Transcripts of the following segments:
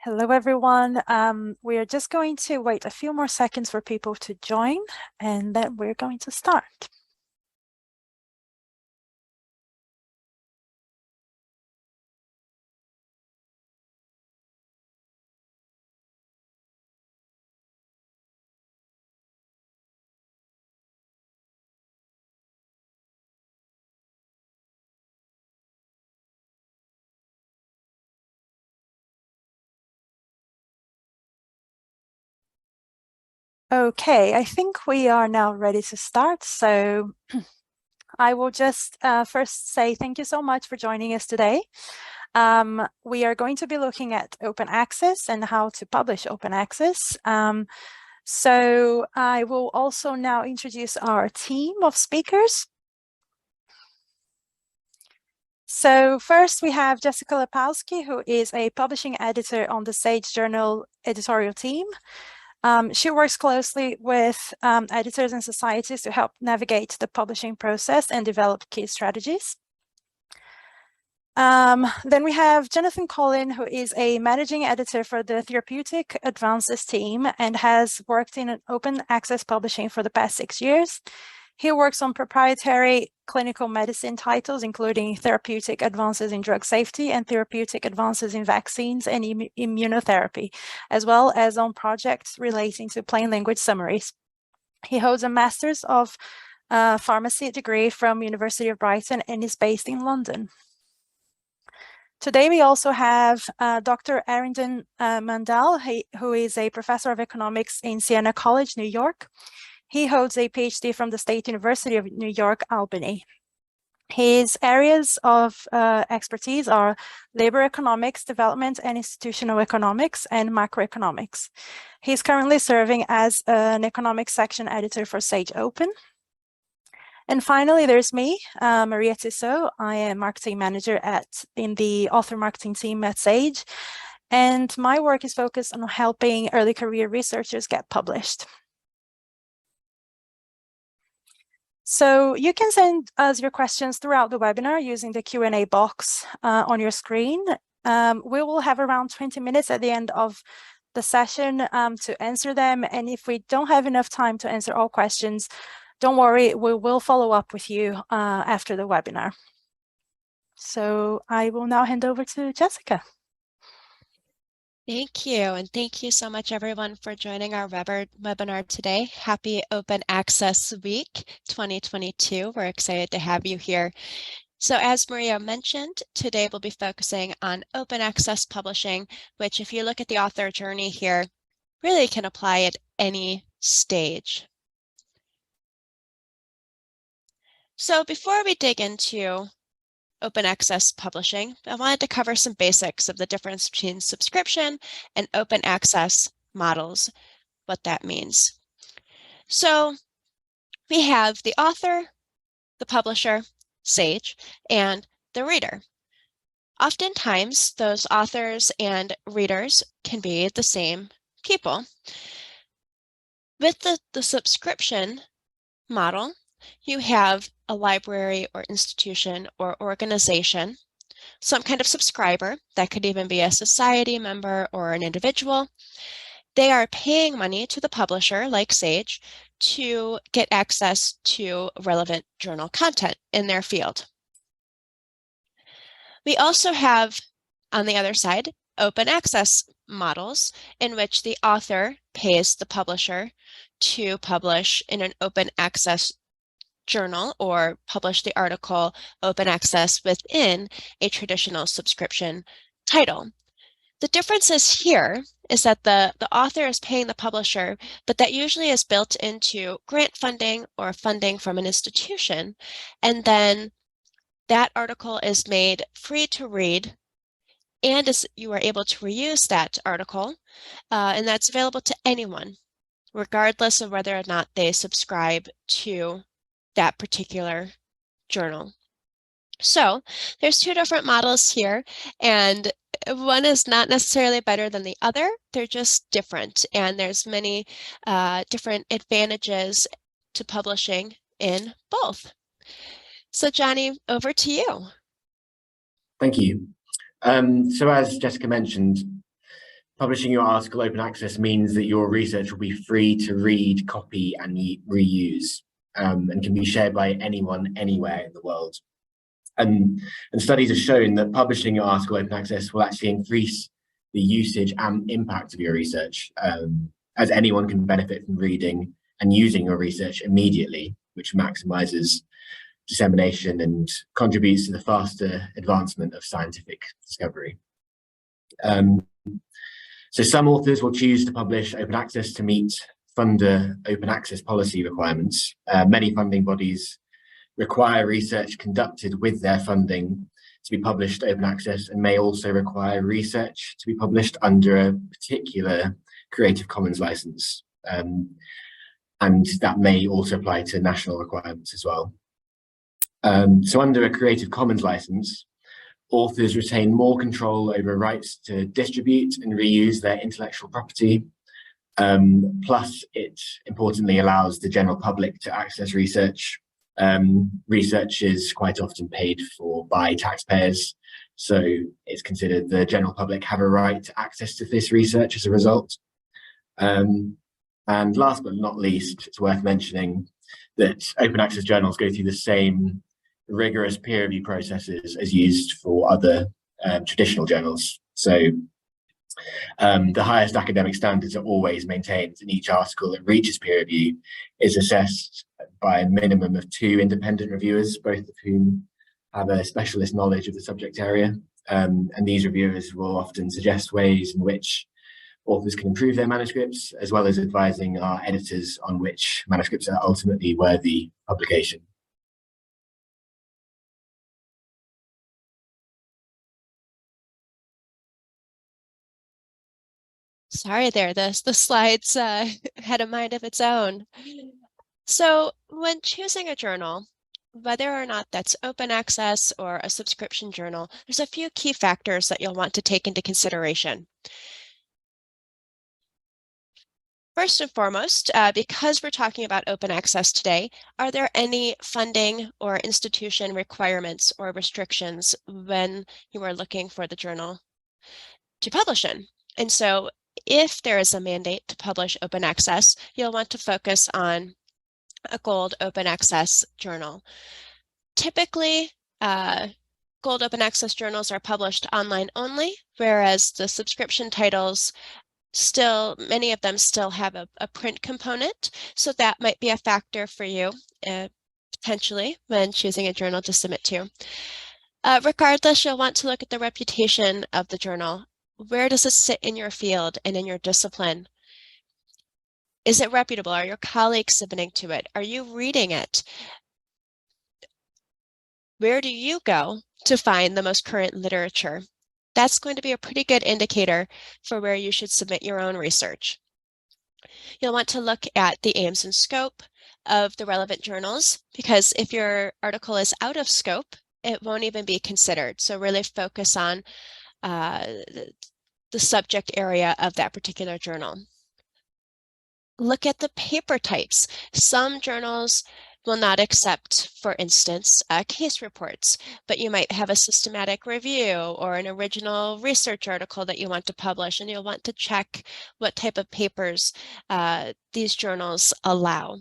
Hello, everyone. We are just going to wait a few more seconds for people to join, and then we're going to start. Okay, I think we are now ready to start. So I will just first say thank you so much for joining us today. We are going to be looking at open access and how to publish open access. So I will also now introduce our team of speakers. So first we have Jessica Lipowski, who is a publishing editor on the Sage Journal editorial team. She works closely with editors and societies to help navigate the publishing process and develop key strategies. Then we have Jonathan Collin, who is a managing editor for the Therapeutic Advances team and has worked in open access publishing for the past 6 years. He works on proprietary clinical medicine titles, including Therapeutic Advances in Drug Safety and Therapeutic Advances in Vaccines and Immunotherapy, as well as on projects relating to plain language summaries. He holds a Master's of Pharmacy degree from University of Brighton and is based in London. Today, we also have Dr. Arindam Mandal, who is a professor of economics in Siena College, New York. He holds a PhD from the State University of New York, Albany. His areas of expertise are labor economics, development and institutional economics, and macroeconomics. He's currently serving as an economics section editor for Sage Open. And finally, there's me, Maria Tissot. I am marketing manager in the author marketing team at Sage. And my work is focused on helping early career researchers get published. So you can send us your questions throughout the webinar using the Q&A box on your screen. We will have around 20 minutes at the end of the session to answer them. And if we don't have enough time to answer all questions, don't worry, we will follow up with you after the webinar. So I will now hand over to Jessica. Thank you. And thank you so much, everyone, for joining our webinar today. Happy Open Access Week 2022. We're excited to have you here. So as Maria mentioned, today we'll be focusing on open access publishing, which if you look at the author journey here, really can apply at any stage. So before we dig into open access publishing, I wanted to cover some basics of the difference between subscription and open access models, what that means. So we have the author, the publisher, Sage, and the reader. Oftentimes, those authors and readers can be the same people. With the subscription model, you have a library or institution or organization, some kind of subscriber, that could even be a society member or an individual. They are paying money to the publisher, like Sage, to get access to relevant journal content in their field. We also have, on the other side, open access models in which the author pays the publisher to publish in an open access journal or publish the article open access within a traditional subscription title. The difference here is that the author is paying the publisher, but that usually is built into grant funding or funding from an institution. And then that article is made free to read, and you are able to reuse that article, and that's available to anyone, regardless of whether or not they subscribe to that particular journal. So there's two different models here, and one is not necessarily better than the other. They're just different, and there's many different advantages to publishing in both. So Johnny, over to you. Thank you. So as Jessica mentioned, Publishing your article open access means that your research will be free to read, copy, and reuse, and can be shared by anyone, anywhere in the world. And studies have shown that publishing your article open access will actually increase the usage and impact of your research, as anyone can benefit from reading and using your research immediately, which maximizes dissemination and contributes to the faster advancement of scientific discovery. So some authors will choose to publish open access to meet funder open access policy requirements. Many funding bodies require research conducted with their funding to be published open access, and may also require research to be published under a particular Creative Commons license. And that may also apply to national requirements as well. So under a Creative Commons license, authors retain more control over rights to distribute and reuse their intellectual property. Plus, it importantly allows the general public to access research. Research is quite often paid for by taxpayers, so it's considered the general public have a right to access to this research as a result. And last but not least, it's worth mentioning that open access journals go through the same rigorous peer review processes as used for other traditional journals. So the highest academic standards are always maintained, and each article that reaches peer review is assessed by a minimum of 2 independent reviewers, both of whom have a specialist knowledge of the subject area. And these reviewers will often suggest ways in which authors can improve their manuscripts, as well as advising our editors on which manuscripts are ultimately worthy publication. Sorry there, the slides had a mind of its own. So when choosing a journal, whether or not that's open access or a subscription journal, there's a few key factors that you'll want to take into consideration. First and foremost, because we're talking about open access today, are there any funding or institution requirements or restrictions when you are looking for the journal to publish in? And so if there is a mandate to publish open access, you'll want to focus on a gold open access journal. Typically, gold open access journals are published online only, whereas the subscription titles many of them still have a print component. So that might be a factor for you potentially when choosing a journal to submit to. Regardless, you'll want to look at the reputation of the journal. Where does it sit in your field and in your discipline? Is it reputable? Are your colleagues submitting to it? Are you reading it? Where do you go to find the most current literature? That's going to be a pretty good indicator for where you should submit your own research. You'll want to look at the aims and scope of the relevant journals, because if your article is out of scope, it won't even be considered. So really focus on the subject area of that particular journal. Look at the paper types. Some journals will not accept, for instance, case reports, but you might have a systematic review or an original research article that you want to publish, and you'll want to check what type of papers these journals allow.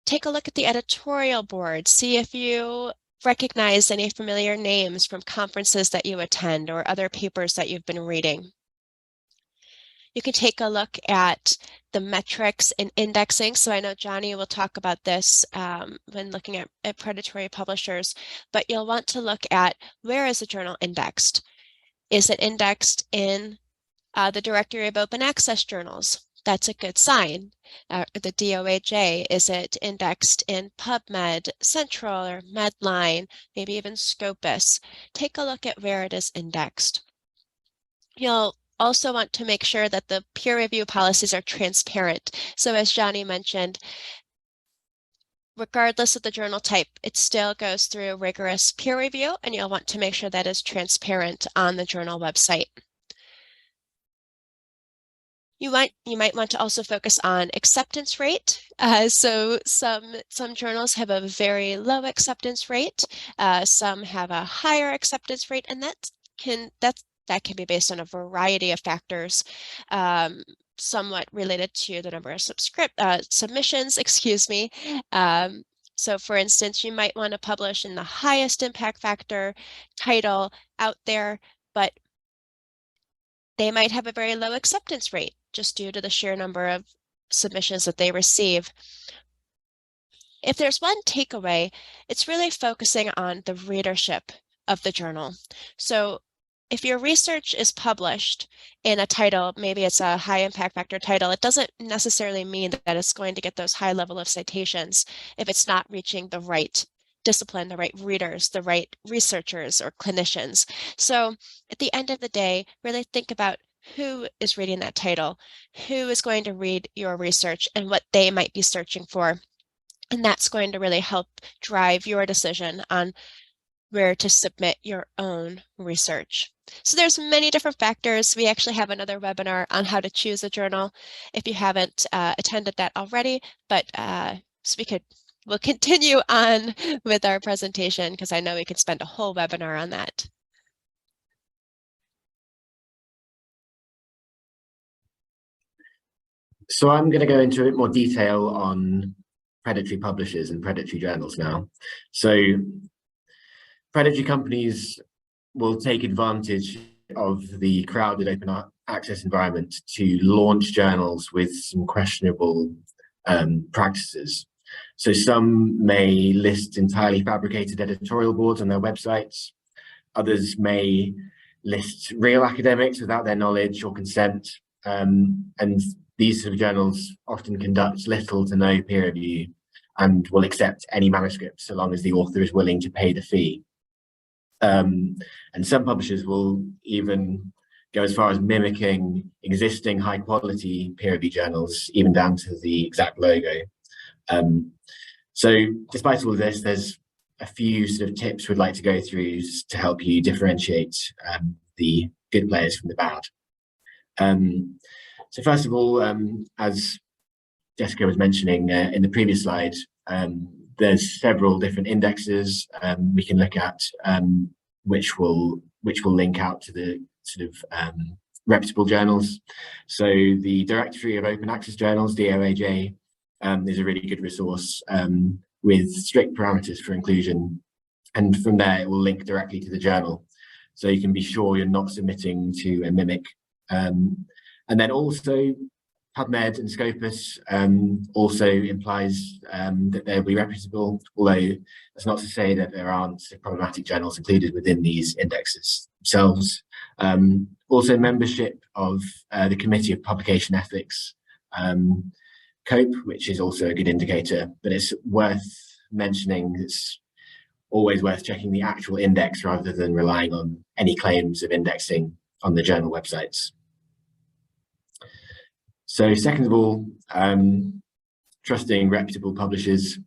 Take a look at the editorial board. See if you recognize any familiar names from conferences that you attend or other papers that you've been reading. You can take a look at the metrics and indexing. So I know Johnny will talk about this when looking at predatory publishers, but you'll want to look at where is the journal indexed? Is it indexed in the directory of open access journals? That's a good sign. The DOAJ, is it indexed in PubMed, Central, or Medline, maybe even Scopus? Take a look at where it is indexed. You'll also want to make sure that the peer review policies are transparent. So as Johnny mentioned, regardless of the journal type, it still goes through a rigorous peer review, and you'll want to make sure that is transparent on the journal website. You might want to also focus on acceptance rate. So some journals have a very low acceptance rate. Some have a higher acceptance rate, and that's That can be based on a variety of factors, somewhat related to the number of submissions, excuse me. So for instance, you might want to publish in the highest impact factor title out there, but they might have a very low acceptance rate just due to the sheer number of submissions that they receive. If there's one takeaway, it's really focusing on the readership of the journal. So if your research is published in a title, maybe it's a high impact factor title, it doesn't necessarily mean that it's going to get those high level of citations if it's not reaching the right discipline, the right readers, the right researchers or clinicians. So at the end of the day, really think about who is reading that title, who is going to read your research and what they might be searching for. And that's going to really help drive your decision on where to submit your own research. So there's many different factors. We actually have another webinar on how to choose a journal if you haven't attended that already, but so we'll continue on with our presentation because I know we could spend a whole webinar on that. So I'm going to go into a bit more detail on predatory publishers and predatory journals now. So predatory companies will take advantage of the crowded open access environment to launch journals with some questionable practices. So some may list entirely fabricated editorial boards on their websites. Others may list real academics without their knowledge or consent. And these sort of journals often conduct little to no peer review and will accept any manuscript so long as the author is willing to pay the fee. And some publishers will even go as far as mimicking existing high quality peer review journals, even down to the exact logo. So despite all of this, there's a few sort of tips we'd like to go through to help you differentiate the good players from the bad. So first of all, as Jessica was mentioning in the previous slide, there's several different indexes we can look at, which will link out to the sort of reputable journals. So the Directory of Open Access Journals, DOAJ, is a really good resource with strict parameters for inclusion, and from there it will link directly to the journal, so you can be sure you're not submitting to a mimic. And then also PubMed and Scopus also implies that they'll be reputable, although that's not to say that there aren't problematic journals included within these indexes themselves. Also membership of the Committee of Publication Ethics, COPE, which is also a good indicator, but it's worth mentioning, it's always worth checking the actual index rather than relying on any claims of indexing on the journal websites. So second of all, trusting reputable publishers.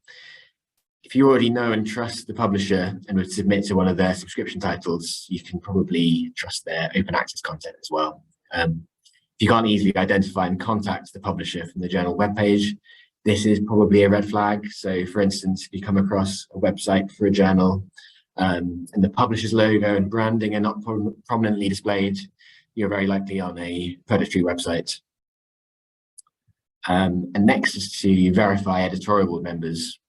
If you already know and trust the publisher and would submit to one of their subscription titles, you can probably trust their open access content as well. If you can't easily identify and contact the publisher from the journal webpage, this is probably a red flag. So for instance, if you come across a website for a journal and the publisher's logo and branding are not prominently displayed, you're very likely on a predatory website. And next is to verify editorial board members.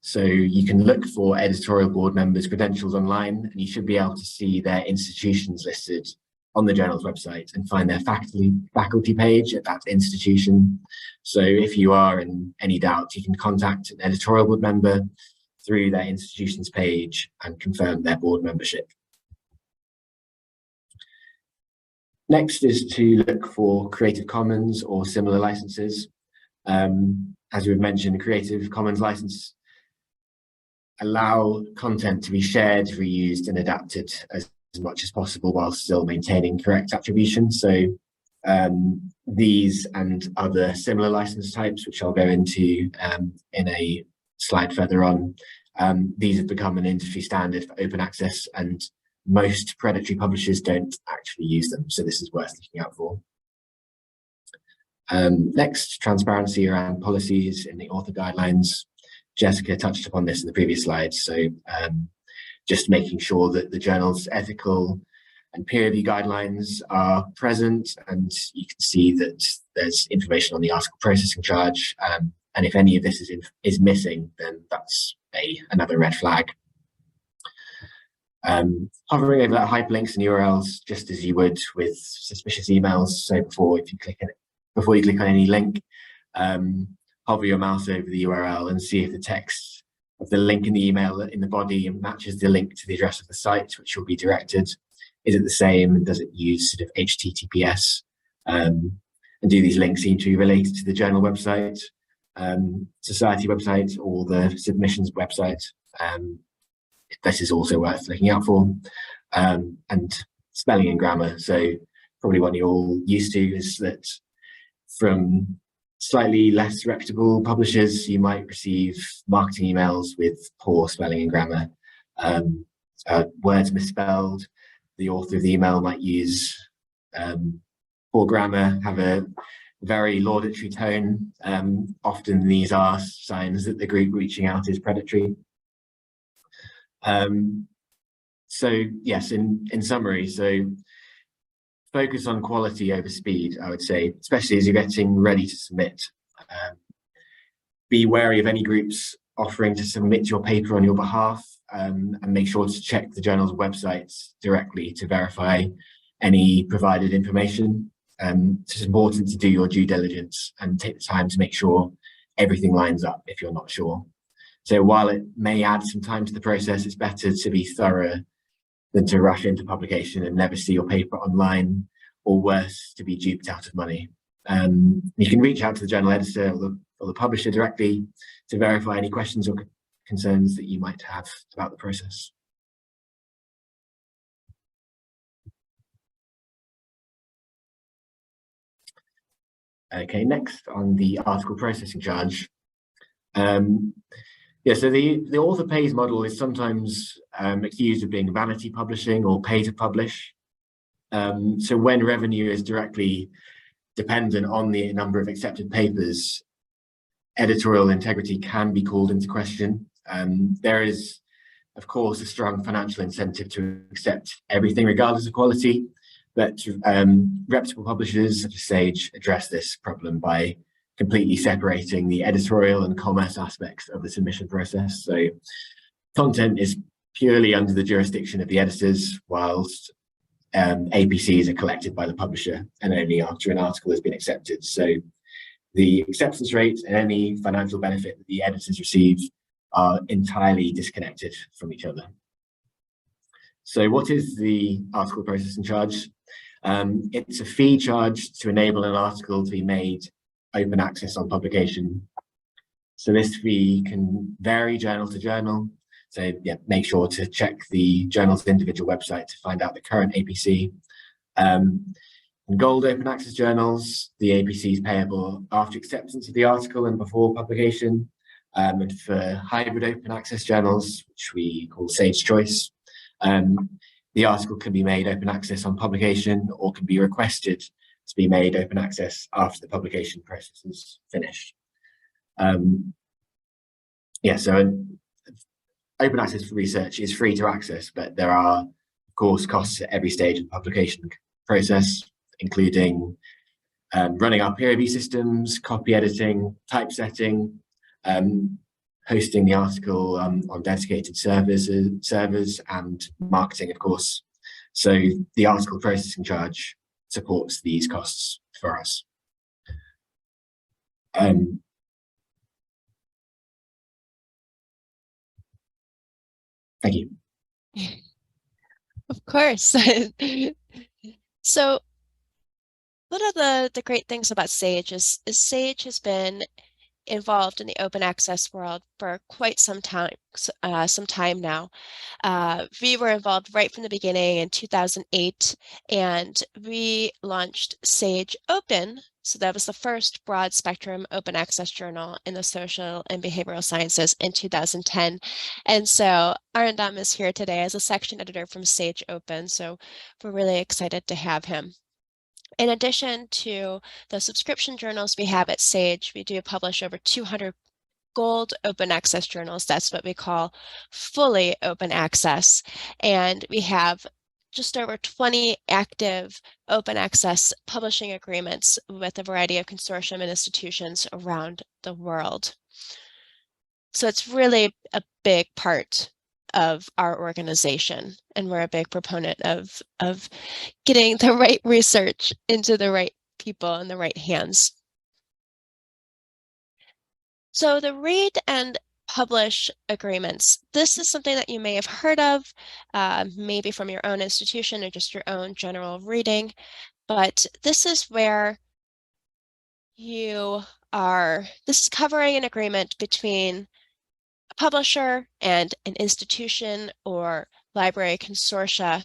So you can look for editorial board members' credentials online, and you should be able to see their institutions listed on the journal's website and find their faculty page at that institution. So if you are in any doubt, you can contact an editorial board member through their institution's page and confirm their board membership. Next is to look for Creative Commons or similar licenses. As we've mentioned, Creative Commons license allow content to be shared, reused, and adapted as much as possible while still maintaining correct attribution. So these and other similar license types, which I'll go into in a slide further on, these have become an industry standard for open access, and most predatory publishers don't actually use them, so this is worth looking out for. Next, transparency around policies in the author guidelines. Jessica touched upon this in the previous slide, so just making sure that the journal's ethical and peer review guidelines are present, and you can see that there's information on the article processing charge. And if any of this is missing, then that's another red flag. Hovering over hyperlinks and URLs, just as you would with suspicious emails. So before you click on any link, hover your mouse over the URL and see if the text of the link in the email in the body matches the link to the address of the site, which will be directed. Is it the same, and does it use sort of HTTPS? And do these links seem to be related to the journal website, society website, or the submissions website? This is also worth looking out for. And spelling and grammar. So probably one you're all used to is that from slightly less reputable publishers, you might receive marketing emails with poor spelling and grammar, words misspelled. The author of the email might use poor grammar, have a very laudatory tone. Often these are signs that the group reaching out is predatory. So yes, in summary, so focus on quality over speed, I would say, especially as you're getting ready to submit. Be wary of any groups offering to submit your paper on your behalf, and make sure to check the journal's websites directly to verify any provided information. It's important to do your due diligence and take the time to make sure everything lines up if you're not sure. So while it may add some time to the process, it's better to be thorough than to rush into publication and never see your paper online, or worse, to be duped out of money. You can reach out to the journal editor or the publisher directly to verify any questions or concerns that you might have about the process. Okay, next on the article processing charge. Yeah, so the author pays model is sometimes accused of being vanity publishing or pay to publish. So when revenue is directly dependent on the number of accepted papers, editorial integrity can be called into question. There is, of course, a strong financial incentive to accept everything regardless of quality, but reputable publishers such as Sage address this problem by completely separating the editorial and commerce aspects of the submission process. So content is purely under the jurisdiction of the editors, whilst APCs are collected by the publisher and only after an article has been accepted. So the acceptance rate and any financial benefit that the editors receive are entirely disconnected from each other. So what is the article processing charge? It's a fee charged to enable an article to be made open access on publication. So this fee can vary journal to journal. So yeah, make sure to check the journal's individual website to find out the current APC. In gold open access journals, the APC is payable after acceptance of the article and before publication. And for hybrid open access journals, which we call Sage Choice, the article can be made open access on publication or can be requested to be made open access after the publication process is finished. Yeah, so open access for research is free to access, but there are, of course, costs at every stage of the publication process, including running our peer review systems, copy editing, typesetting, hosting the article on dedicated servers, and marketing, of course. So the article processing charge supports these costs for us. Thank you. Of course. So one of the great things about Sage is Sage has been involved in the open access world for quite some time now. We were involved right from the beginning in 2008, and we launched Sage Open. So that was the first broad spectrum open access journal in the social and behavioral sciences in 2010. And so Arundam is here today as a section editor from Sage Open. So we're really excited to have him. In addition to the subscription journals we have at Sage, we do publish over 200 gold open access journals. That's what we call fully open access. And we have just over 20 active open access publishing agreements with a variety of consortium and institutions around the world. So it's really a big part of our organization, and we're a big proponent of getting the right research into the right people in the right hands. So the read and publish agreements. This is something that you may have heard of, maybe from your own institution or just your own general reading, but this is where this is covering an agreement between a publisher and an institution or library consortia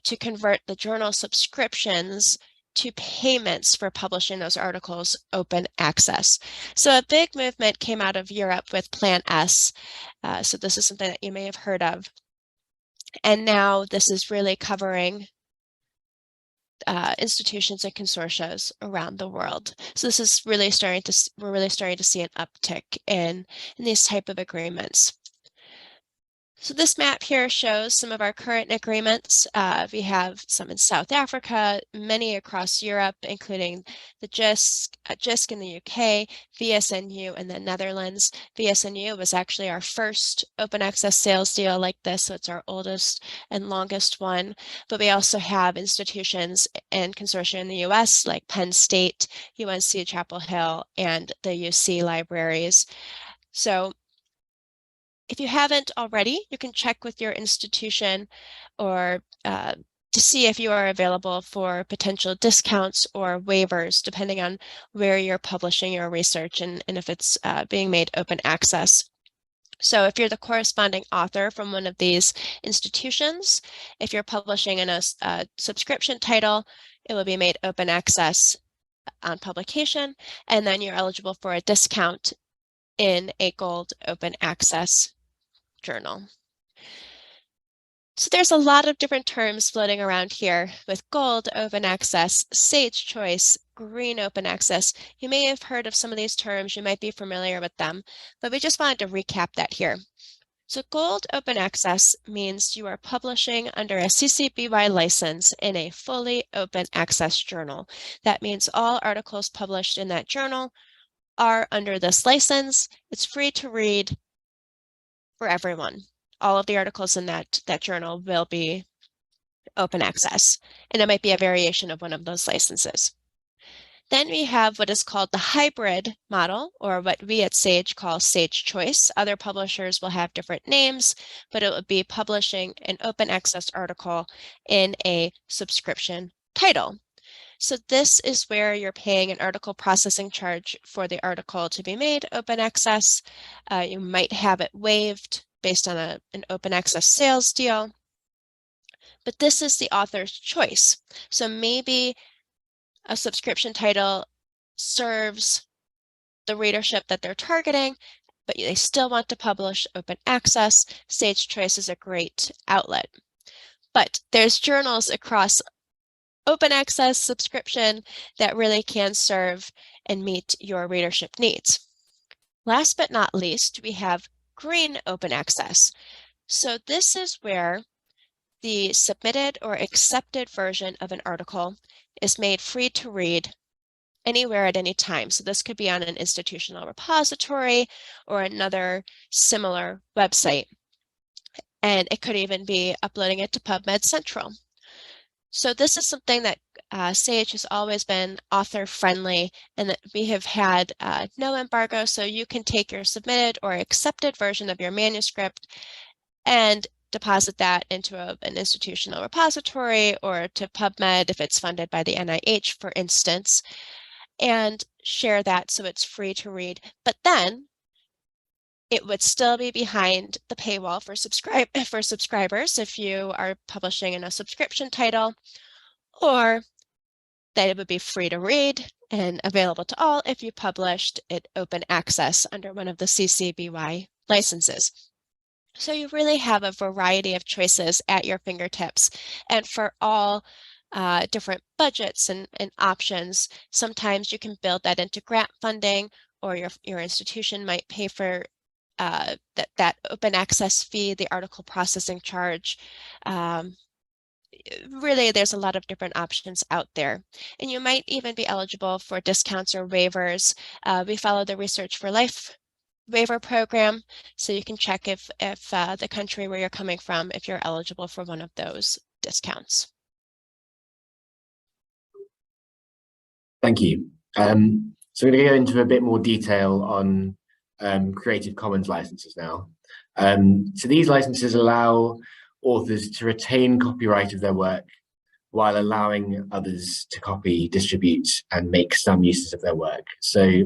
to convert the journal subscriptions to payments for publishing those articles open access. So a big movement came out of Europe with Plan S. So this is something that you may have heard of. And now this is really covering institutions and consortia around the world. So this is really we're really starting to see an uptick in these type of agreements. So this map here shows some of our current agreements. We have some in South Africa, many across Europe, including the JISC in the UK, VSNU in the Netherlands. VSNU was actually our first open access sales deal like this, so it's our oldest and longest one. But we also have institutions and consortia in the US like Penn State, UNC Chapel Hill, and the UC libraries. So if you haven't already, you can check with your institution or to see if you are available for potential discounts or waivers, depending on where you're publishing your research and if it's being made open access. So if you're the corresponding author from one of these institutions, if you're publishing in a subscription title, it will be made open access on publication, and then you're eligible for a discount in a gold open access journal. So there's a lot of different terms floating around here with gold open access, sage choice, green open access. You may have heard of some of these terms, you might be familiar with them, but we just wanted to recap that here. So gold open access means you are publishing under a CC BY license in a fully open access journal. That means all articles published in that journal are under this license. It's free to read for everyone. All of the articles in that journal will be open access, and it might be a variation of one of those licenses. Then we have what is called the hybrid model, or what we at Sage call Sage Choice. Other publishers will have different names, but it would be publishing an open access article in a subscription title. So this is where you're paying an article processing charge for the article to be made open access. You might have it waived based on an open access sales deal, but this is the author's choice. So maybe a subscription title serves the readership that they're targeting, but they still want to publish open access. Sage Choice is a great outlet. But there's journals across open access subscription that really can serve and meet your readership needs. Last but not least, we have green open access. So this is where the submitted or accepted version of an article is made free to read anywhere at any time. So this could be on an institutional repository or another similar website. And it could even be uploading it to PubMed Central. So this is something that Sage has always been author friendly, and that we have had no embargo. So you can take your submitted or accepted version of your manuscript and deposit that into an institutional repository or to PubMed if it's funded by the NIH, for instance, and share that so it's free to read. But then it would still be behind the paywall for subscribers if you are publishing in a subscription title, or that it would be free to read and available to all if you published it open access under one of the CC BY licenses. So you really have a variety of choices at your fingertips, and for all different budgets and options. Sometimes you can build that into grant funding, or your institution might pay for that open access fee, the article processing charge. really, there's a lot of different options out there. And you might even be eligible for discounts or waivers. We follow the Research for Life waiver program, so you can check if the country where you're coming from, if you're eligible for one of those discounts. Thank you. So I'm going to go into a bit more detail on Creative Commons licenses now. So these licenses allow authors to retain copyright of their work while allowing others to copy, distribute, and make some uses of their work. So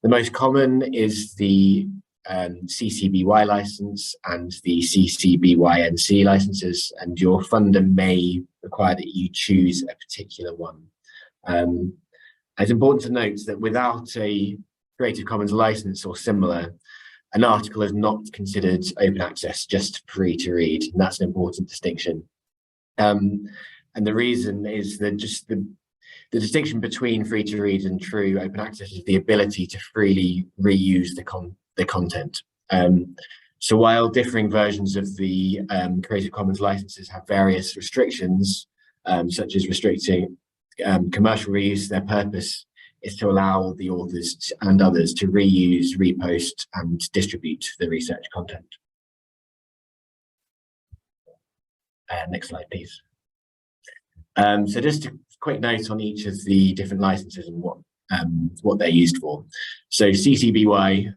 the most common is the CC-BY license and the CC-BY-NC licenses, and your funder may require that you choose a particular one. It's important to note that without a Creative Commons license or similar, an article is not considered open access, just free to read, and that's an important distinction. And the reason is that just the distinction between free to read and true open access is the ability to freely reuse the content. So while differing versions of the Creative Commons licenses have various restrictions, such as restricting commercial reuse, their purpose is to allow the authors and others to reuse, repost, and distribute the research content. Next slide, please. So just a quick note on each of the different licenses and what they're used for. So CC-BY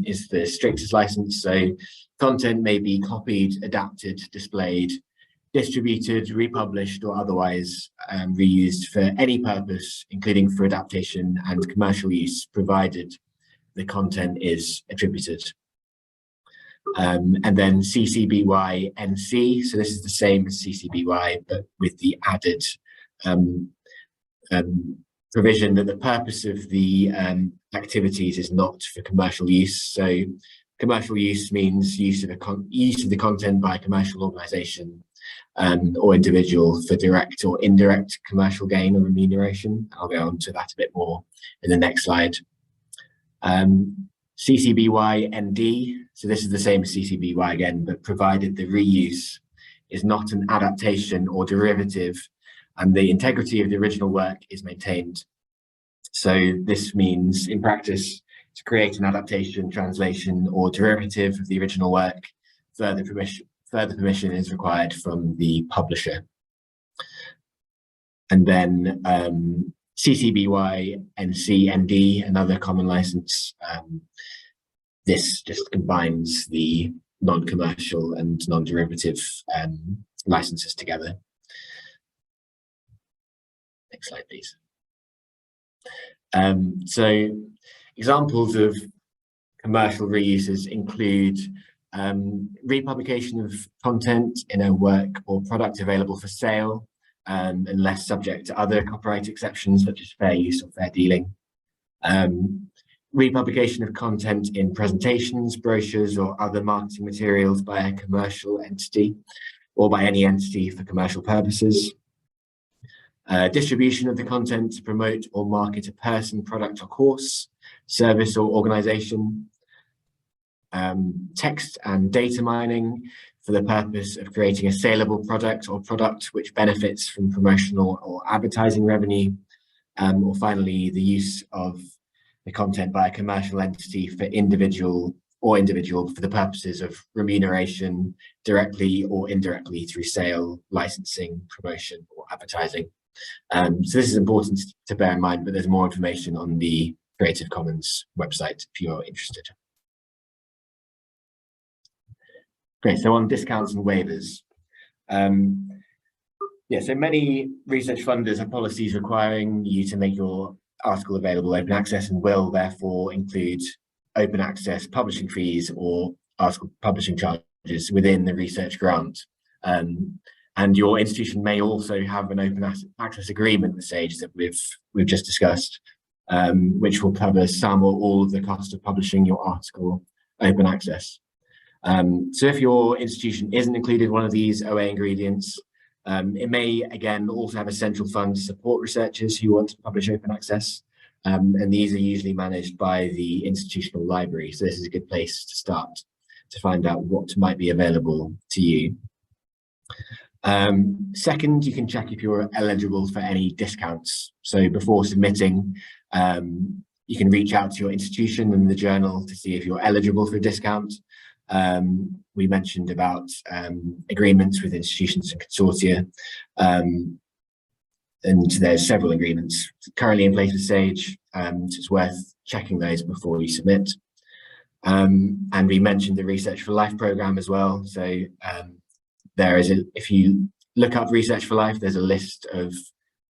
is the strictest license. So content may be copied, adapted, displayed, distributed, republished, or otherwise reused for any purpose, including for adaptation and commercial use, provided the content is attributed. And then CC-BY-NC, so this is the same as CC-BY, but with the added provision that the purpose of the activities is not for commercial use. So commercial use means use of the content by a commercial organisation or individual for direct or indirect commercial gain or remuneration. I'll go on to that a bit more in the next slide. CC-BY-ND, so this is the same as CC-BY again, but provided the reuse is not an adaptation or derivative and the integrity of the original work is maintained. So this means, in practice, to create an adaptation, translation, or derivative of the original work, further permission is required from the publisher. And then CC-BY-NC-ND, another common license. This just combines the non-commercial and non-derivative licenses together. Next slide, please. So examples of commercial reuses include republication of content in a work or product available for sale, unless subject to other copyright exceptions such as fair use or fair dealing. Republication of content in presentations, brochures, or other marketing materials by a commercial entity or by any entity for commercial purposes. Distribution of the content to promote or market a person, product, or course, service, or organization. Text and data mining for the purpose of creating a saleable product or product which benefits from promotional or advertising revenue. Or finally, the use of the content by a commercial entity for individual for the purposes of remuneration, directly or indirectly through sale, licensing, promotion, or advertising. So this is important to bear in mind, but there's more information on the Creative Commons website if you're interested. Okay, so on discounts and waivers. Yeah, so many research funders have policies requiring you to make your article available open access and will therefore include open access publishing fees or article publishing charges within the research grant. And your institution may also have an open access agreement with Sage that we've just discussed, which will cover some or all of the cost of publishing your article open access. So if your institution isn't included in one of these OA ingredients, it may again also have a central fund to support researchers who want to publish open access, and these are usually managed by the institutional library. So this is a good place to start to find out what might be available to you. Second, you can check if you're eligible for any discounts. So before submitting, you can reach out to your institution and the journal to see if you're eligible for a discount. We mentioned about agreements with institutions and consortia, and there's several agreements currently in place with Sage, so it's worth checking those before you submit. And we mentioned the Research for Life program as well. So if you look up Research for Life, there's a list of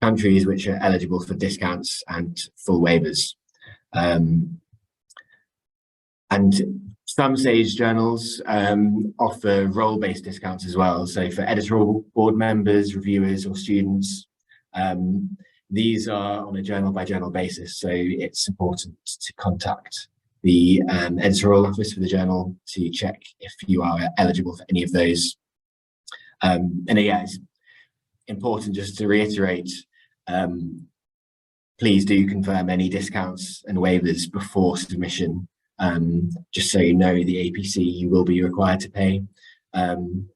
countries which are eligible for discounts and full waivers. And some Sage journals offer role-based discounts as well. So for editorial board members, reviewers, or students, these are on a journal-by-journal basis. So it's important to contact the editorial office for the journal to check if you are eligible for any of those. And yeah, it's important just to reiterate, please do confirm any discounts and waivers before submission, just so you know the APC you will be required to pay. And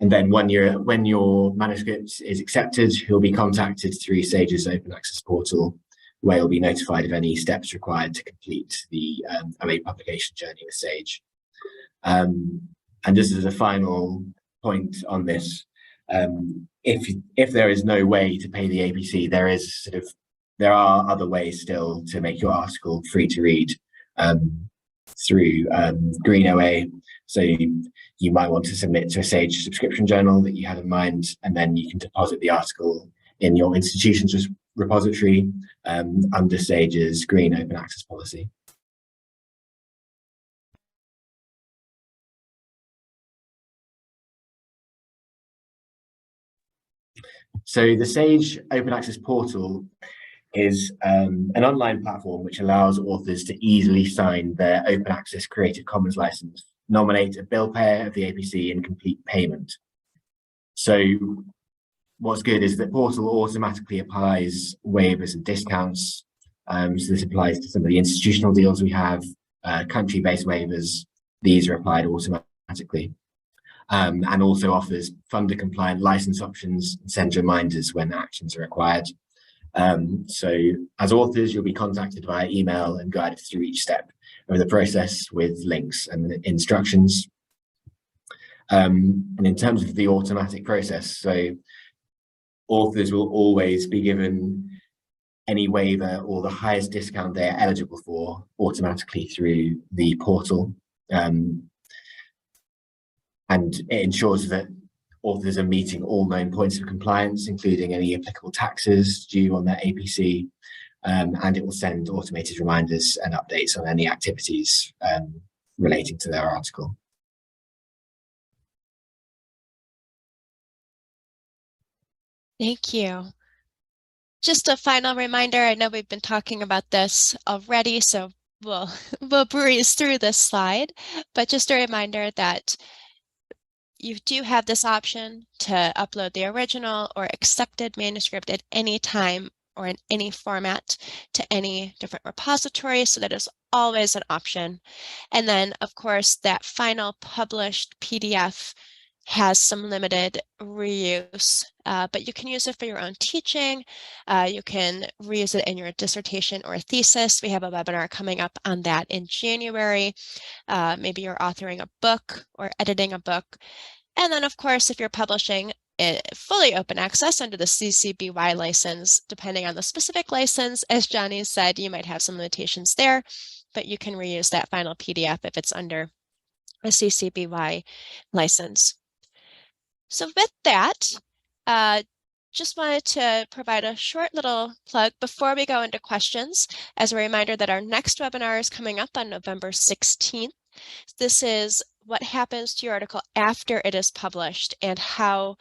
then when your manuscript is accepted, you'll be contacted through Sage's open access portal, where you'll be notified of any steps required to complete the OA publication journey with Sage. And just as a final point on this, if there is no way to pay the APC, there are other ways still to make your article free to read through Green OA. So you might want to submit to a Sage subscription journal that you had in mind, and then you can deposit the article in your institution's repository under Sage's Green Open Access policy. So the Sage Open Access portal is an online platform which allows authors to easily sign their Open Access Creative Commons license, nominate a bill payer of the APC, and complete payment. So what's good is that the portal automatically applies waivers and discounts. So this applies to some of the institutional deals we have, country-based waivers. These are applied automatically. And also offers funder-compliant license options and sends reminders when actions are required. So as authors, you'll be contacted via email and guided through each step of the process with links and instructions. And in terms of the automatic process, so authors will always be given any waiver or the highest discount they're eligible for automatically through the portal. And it ensures that authors are meeting all known points of compliance, including any applicable taxes due on their APC, and it will send automated reminders and updates on any activities relating to their article. Thank you. Just a final reminder, I know we've been talking about this already, so we'll breeze through this slide, but just a reminder that you do have this option to upload the original or accepted manuscript at any time or in any format to any different repository, so that is always an option. And then, of course, that final published PDF has some limited reuse, but you can use it for your own teaching. You can reuse it in your dissertation or thesis. We have a webinar coming up on that in January. Maybe you're authoring a book or editing a book. And then, of course, if you're publishing fully open access under the CC BY license, depending on the specific license, as Johnny said, you might have some limitations there, but you can reuse that final PDF if it's under a CC BY license. So with that, just wanted to provide a short little plug before we go into questions, as a reminder that our next webinar is coming up on November 16th. This is what happens to your article after it is published and how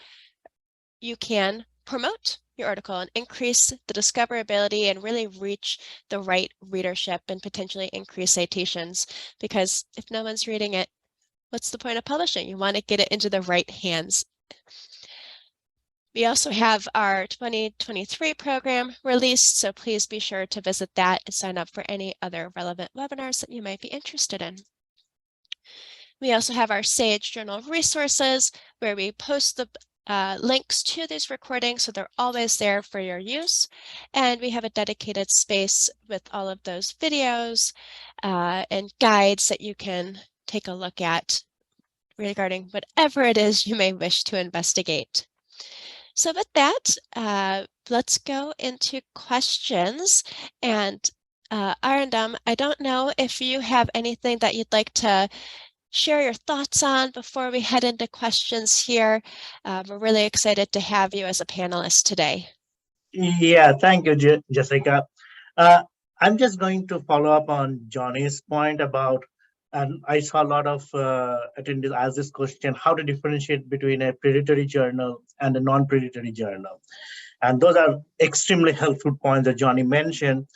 you can promote your article and increase the discoverability and really reach the right readership and potentially increase citations. Because if no one's reading it, what's the point of publishing? You want to get it into the right hands. We also have our 2023 program released, so please be sure to visit that and sign up for any other relevant webinars that you might be interested in. We also have our Sage Journal resources, where we post the links to these recordings, so they're always there for your use. And we have a dedicated space with all of those videos and guides that you can take a look at regarding whatever it is you may wish to investigate. So with that, let's go into questions. And Arundam, I don't know if you have anything that you'd like to share your thoughts on before we head into questions here. We're really excited to have you as a panelist today. Yeah, thank you, Jessica. I'm just going to follow up on Johnny's point about, and I saw a lot of attendees ask this question, how to differentiate between a predatory journal and a non-predatory journal. And those are extremely helpful points that Johnny mentioned.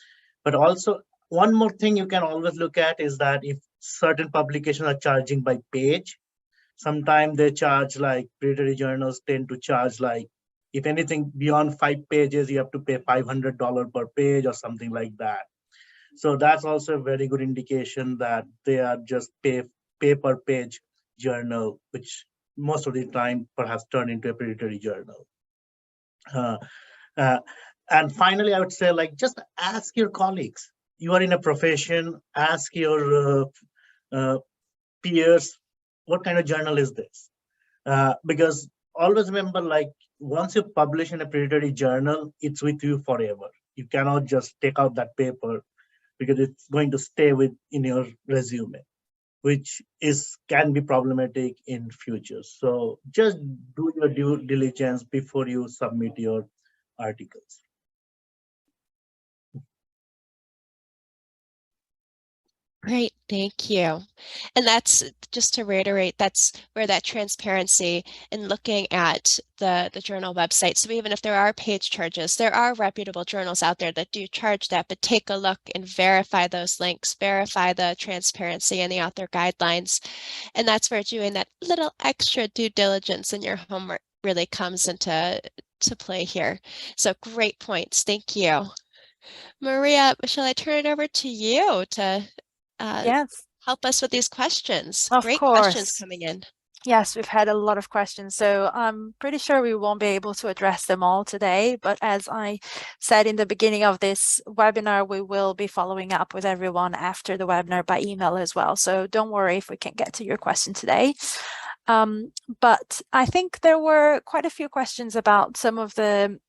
But also, one more thing you can always look at is that if certain publications are charging by page, sometimes they charge, like predatory journals tend to charge, like, if anything beyond 5 pages, you have to pay $500 per page or something like that. So that's also a very good indication that they are just pay per page journal, which most of the time perhaps turn into a predatory journal. And finally, I would say, like, just ask your colleagues. You are in a profession, ask your peers, what kind of journal is this? Because always remember, like, once you publish in a predatory journal, it's with you forever. You cannot just take out that paper because it's going to stay in your resume, which can be problematic in future. So just do your due diligence before you submit your articles. Great, thank you. And that's, just to reiterate, that's where that transparency in looking at the journal website. So even if there are page charges, there are reputable journals out there that do charge that, but take a look and verify those links, verify the transparency and the author guidelines. And that's where doing that little extra due diligence in your homework really comes into play here. So great points, thank you. Maria, shall I turn it over to you to Yes, help us with these questions? of Great course. questions coming in. Yes, we've had a lot of questions, so I'm pretty sure we won't be able to address them all today. But as I said in the beginning of this webinar, we will be following up with everyone after the webinar by email as well. So don't worry if we can't get to your question today. But I think there were quite a few questions about some of the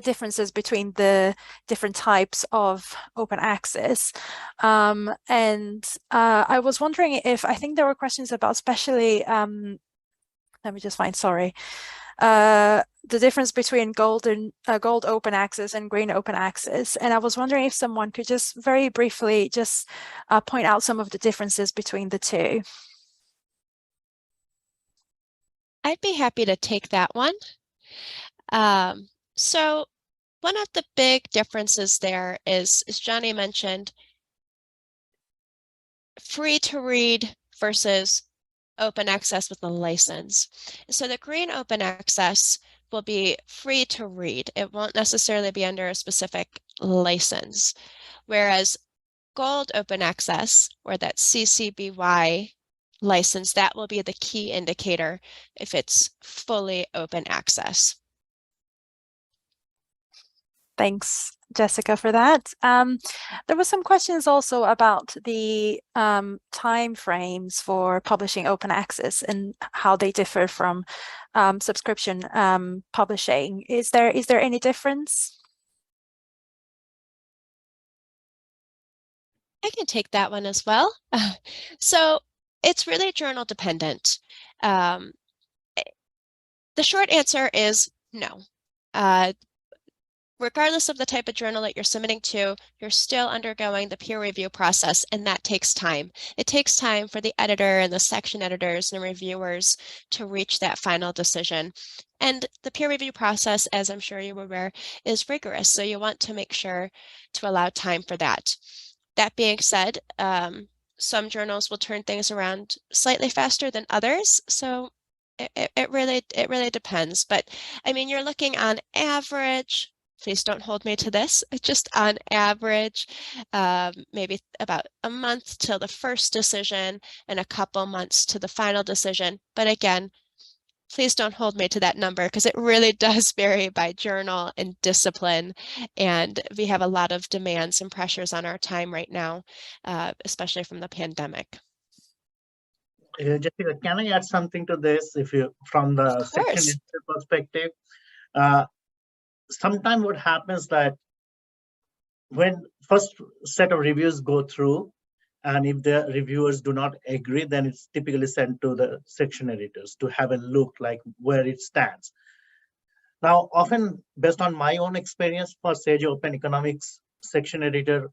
differences between the different types of open access. And I was wondering if, I think there were questions about especially, let me just find, sorry, the difference between gold open access and green open access. And I was wondering if someone could just very briefly just point out some of the differences between the two. I'd be happy to take that one. So one of the big differences there is, as Johnny mentioned, free to read versus open access with a license. So the green open access will be free to read. It won't necessarily be under a specific license, whereas gold open access, or that CC BY license, that will be the key indicator if it's fully open access. Thanks, Jessica, for that. There were some questions also about the time frames for publishing open access and how they differ from subscription publishing. Is there any difference? I can take that one as well. So it's really journal dependent. The short answer is no. Regardless of the type of journal that you're submitting to, you're still undergoing the peer review process, and that takes time. It takes time for the editor and the section editors and reviewers to reach that final decision. And the peer review process, as I'm sure you're aware, is rigorous, so you want to make sure to allow time for that. That being said, some journals will turn things around slightly faster than others, so it really depends. But I mean, you're looking on average, please don't hold me to this, just on average, maybe about a month till the first decision and a couple months to the final decision. But again, please don't hold me to that number because it really does vary by journal and discipline. And we have a lot of demands and pressures on our time right now, especially from the pandemic. Jessica, can I add something to this? If you, from the section editor perspective, sometimes what happens that when first set of reviews go through, and if the reviewers do not agree, then it's typically sent to the section editors to have a look like where it stands. Now, often based on my own experience for Sage Open Economics section editor,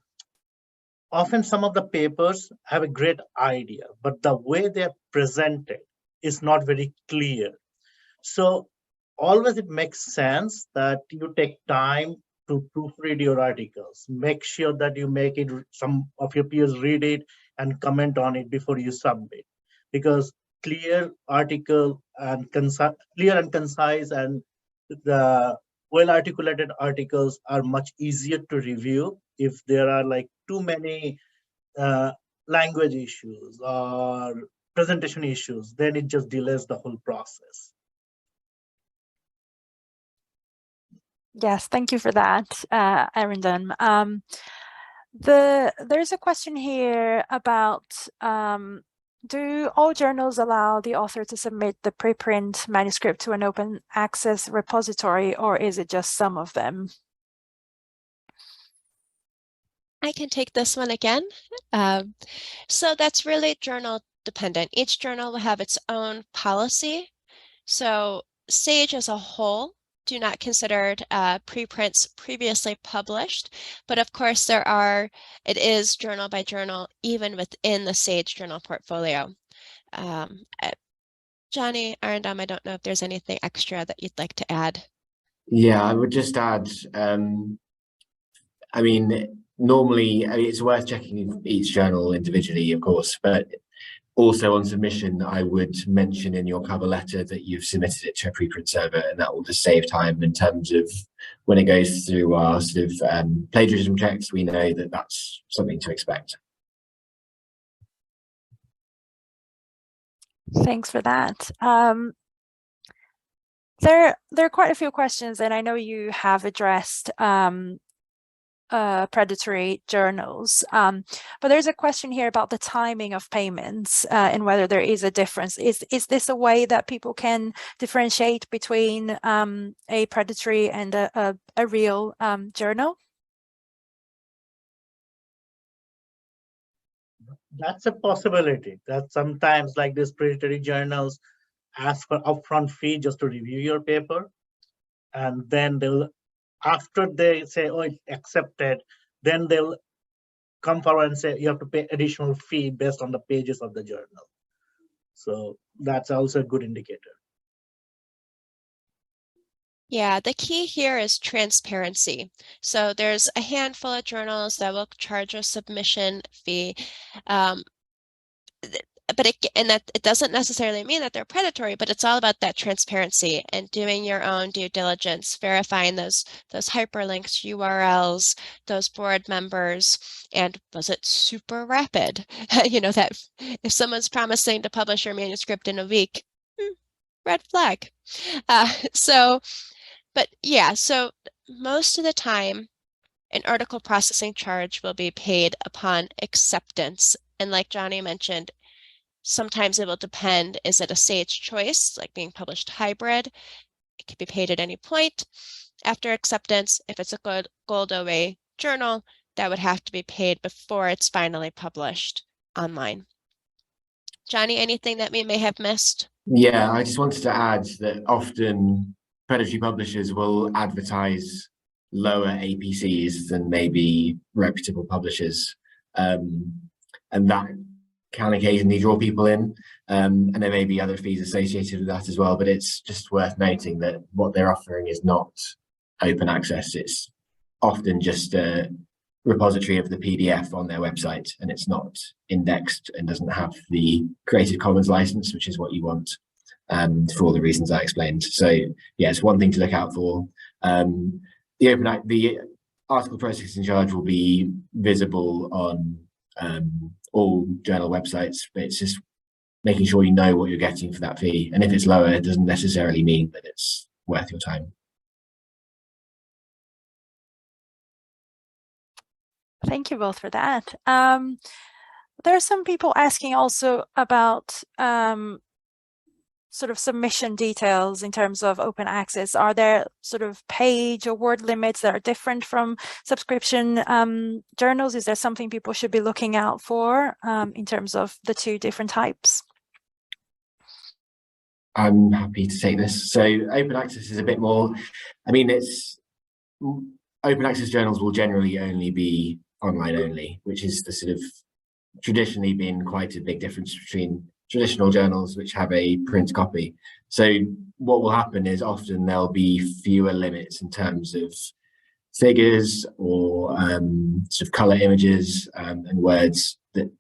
often some of the papers have a great idea, but the way they're presented is not very clear. So always it makes sense that you take time to proofread your articles. Make sure that you make it, some of your peers read it and comment on it before you submit. Because clear article and clear and concise and the well-articulated articles are much easier to review. If there are like too many language issues or presentation issues, then it just delays the whole process. Yes, thank you for that, Arindam. There's a question here about do all journals allow the author to submit the preprint manuscript to an open access repository, or is it just some of them? I can take this one again. So that's really journal dependent. Each journal will have its own policy. So Sage as a whole do not consider preprints previously published, but of course it is journal by journal, even within the Sage journal portfolio. Johnny, Arindam, I don't know if there's anything extra that you'd like to add. Yeah, I would just add, I mean, normally it's worth checking each journal individually, of course, but also on submission, I would mention in your cover letter that you've submitted it to a preprint server, and that will just save time in terms of when it goes through our sort of plagiarism checks, we know that that's something to expect. Thanks for that. There are quite a few questions, and I know you have addressed predatory journals, but there's a question here about the timing of payments and whether there is a difference. Is this a way that people can differentiate between a predatory and a real journal? That's a possibility, that sometimes like these predatory journals ask for upfront fee just to review your paper, and then they'll, after they say, oh, it's accepted, then they'll come forward and say you have to pay additional fee based on the pages of the journal. So that's also a good indicator. Yeah, the key here is transparency. So there's a handful of journals that will charge a submission fee, but it doesn't necessarily mean that they're predatory, but it's all about that transparency and doing your own due diligence, verifying those hyperlinks, URLs, those board members, and was it super rapid? You know, that if someone's promising to publish your manuscript in a week, red flag. But yeah, so most of the time, an article processing charge will be paid upon acceptance. And like Johnny mentioned, sometimes it will depend, is it a Sage choice, like being published hybrid? It can be paid at any point. After acceptance, if it's a gold OA journal, that would have to be paid before it's finally published online. Johnny, anything that we may have missed? Yeah, I just wanted to add that often predatory publishers will advertise lower APCs than maybe reputable publishers, and that can occasionally draw people in, and there may be other fees associated with that as well, but it's just worth noting that what they're offering is not open access. It's often just a repository of the PDF on their website, and it's not indexed and doesn't have the Creative Commons license, which is what you want, for all the reasons I explained. So yeah, it's one thing to look out for. The article processing charge will be visible on all journal websites, but it's just making sure you know what you're getting for that fee. And if it's lower, it doesn't necessarily mean that it's worth your time. Thank you both for that. There are some people asking also about sort of submission details in terms of open access. Are there sort of page or word limits that are different from subscription journals? Is there something people should be looking out for in terms of the two different types? I'm happy to take this. So open access is a bit more, I mean, open access journals will generally only be online only, which is the sort of traditionally been quite a big difference between traditional journals which have a print copy. So what will happen is often there'll be fewer limits in terms of figures or sort of color images and words, that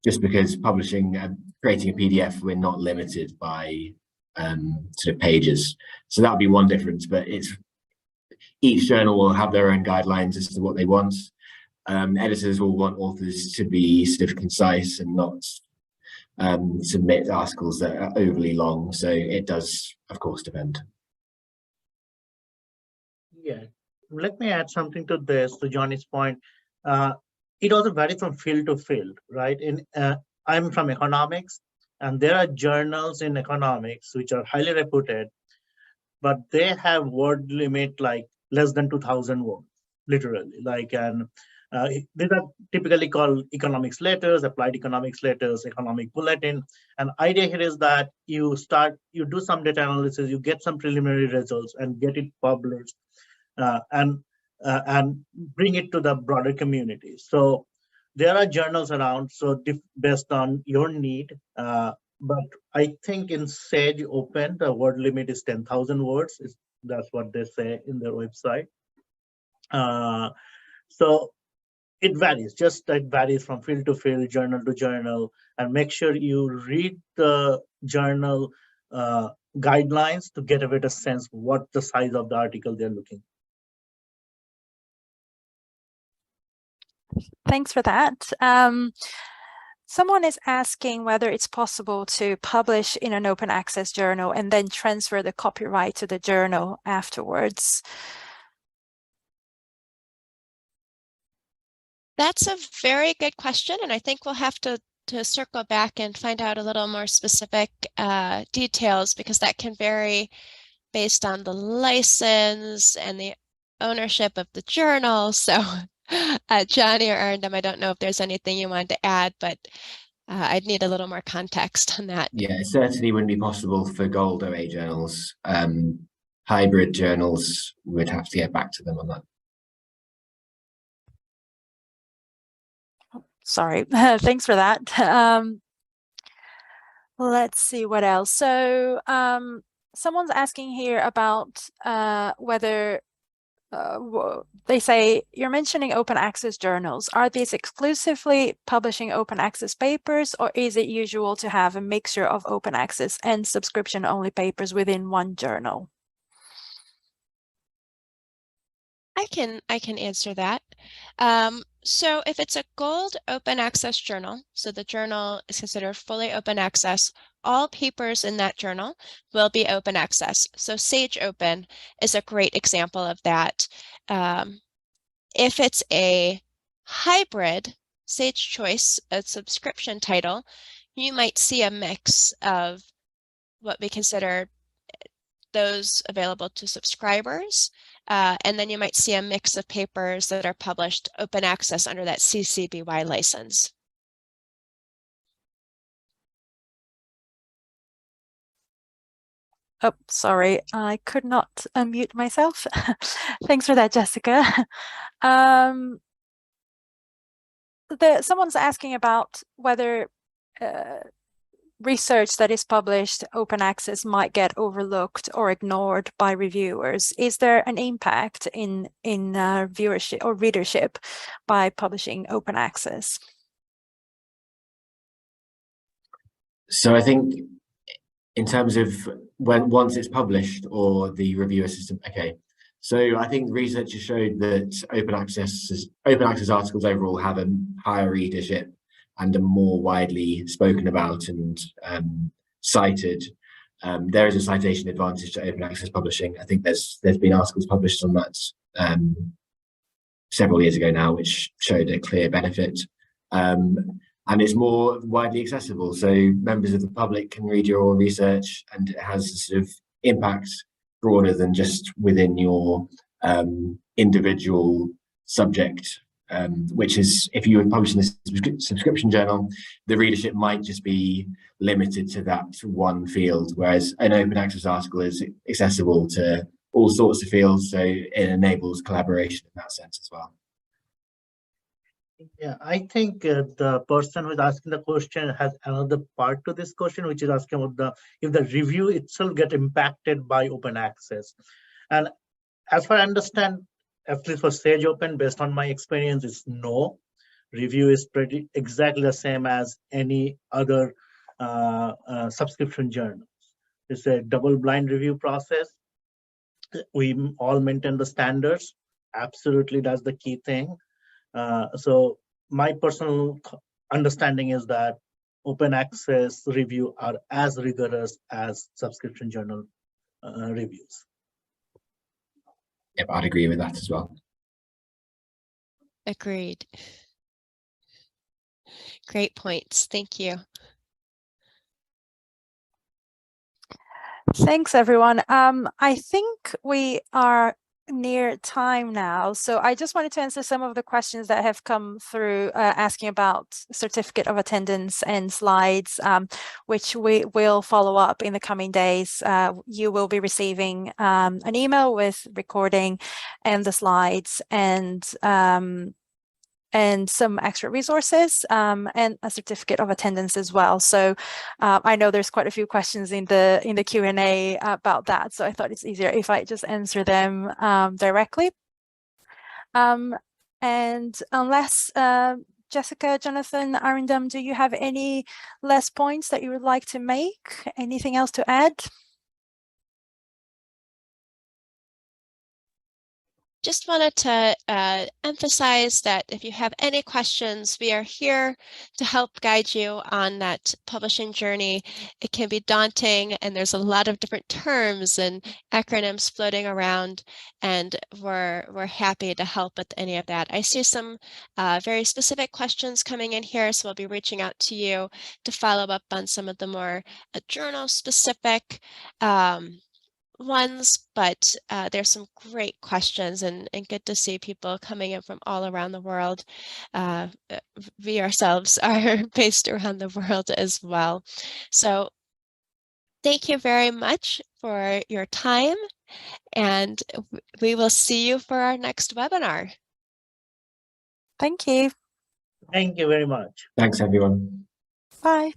just because publishing, creating a PDF, we're not limited by sort of pages. So that'll be one difference, but each journal will have their own guidelines as to what they want. Editors will want authors to be sort of concise and not submit articles that are overly long. So it does, of course, depend. Yeah, let me add something to this, to Johnny's point. It also varies from field to field, right? I'm from economics, and there are journals in economics which are highly reputed, but they have word limit like less than 2,000 words, literally. These are typically called economics letters, applied economics letters, economic bulletin. And idea here is that you do some data analysis, you get some preliminary results and get it published and bring it to the broader community. So there are journals around, so based on your need. But I think in Sage Open, the word limit is 10,000 words. That's what they say in their website. So it varies, it varies from field to field, journal to journal, and make sure you read the journal guidelines to get a better sense what the size of the article they're looking. Thanks for that. Someone is asking whether it's possible to publish in an open access journal and then transfer the copyright to the journal afterwards. That's a very good question, and I think we'll have to circle back and find out a little more specific details, because that can vary based on the license and the ownership of the journal. So Johnny or Arundam, I don't know if there's anything you wanted to add, but I'd need a little more context on that. Yeah, it certainly wouldn't be possible for gold OA journals. Hybrid journals, we'd have to get back to them on that. Sorry, thanks for that. Let's see what else. So someone's asking here about whether they say, you're mentioning open access journals. Are these exclusively publishing open access papers, or is it usual to have a mixture of open access and subscription only papers within one journal? I can answer that. So if it's a gold open access journal, so the journal is considered fully open access, all papers in that journal will be open access. So Sage Open is a great example of that. If it's a hybrid Sage Choice, a subscription title, you might see a mix of what we consider those available to subscribers. And then you might see a mix of papers that are published open access under that CC BY license. Oh, sorry, I could not unmute myself. Thanks for that, Jessica. Someone's asking about whether research that is published open access might get overlooked or ignored by reviewers. Is there an impact in viewership or readership by publishing open access? So I think in terms of once it's published or the reviewer system, okay. So I think research has showed that open access articles overall have a higher readership and are more widely spoken about and cited, there is a citation advantage to open access publishing. I think there's been articles published on that several years ago now, which showed a clear benefit. And it's more widely accessible, so members of the public can read your research, and it has a sort of impact broader than just within your individual subject, which is, if you were publishing a subscription journal, the readership might just be limited to that one field, whereas an open access article is accessible to all sorts of fields, so it enables collaboration in that sense as well. Yeah, I think the person who is asking the question has another part to this question, which is asking about if the review itself get impacted by open access. And as far as I understand, at least for Sage Open, based on my experience, is no. Review is pretty exactly the same as any other subscription journals. It's a double-blind review process. We all maintain the standards. Absolutely, that's the key thing. So my personal understanding is that open access review are as rigorous as subscription journal reviews. Yep, I'd agree with that as well. Agreed. Great points. Thank you. Thanks, everyone. I think we are near time now, so I just wanted to answer some of the questions that have come through asking about certificate of attendance and slides, which we will follow up in the coming days. You will be receiving an email with recording and the slides and some extra resources and a certificate of attendance as well. So I know there's quite a few questions in the Q&A about that, so I thought it's easier if I just answer them directly. And unless Jessica, Jonathan, Arindam, do you have any last points that you would like to make? Anything else to add? Just wanted to emphasize that if you have any questions, we are here to help guide you on that publishing journey. It can be daunting, and there's a lot of different terms and acronyms floating around, and we're happy to help with any of that. I see some very specific questions coming in here, so I'll be reaching out to you to follow up on some of the more journal-specific ones, but there's some great questions, and good to see people coming in from all around the world. We ourselves are based around the world as well. So thank you very much for your time, and we will see you for our next webinar. Thank you. Thank you very much. Thanks, everyone. Bye.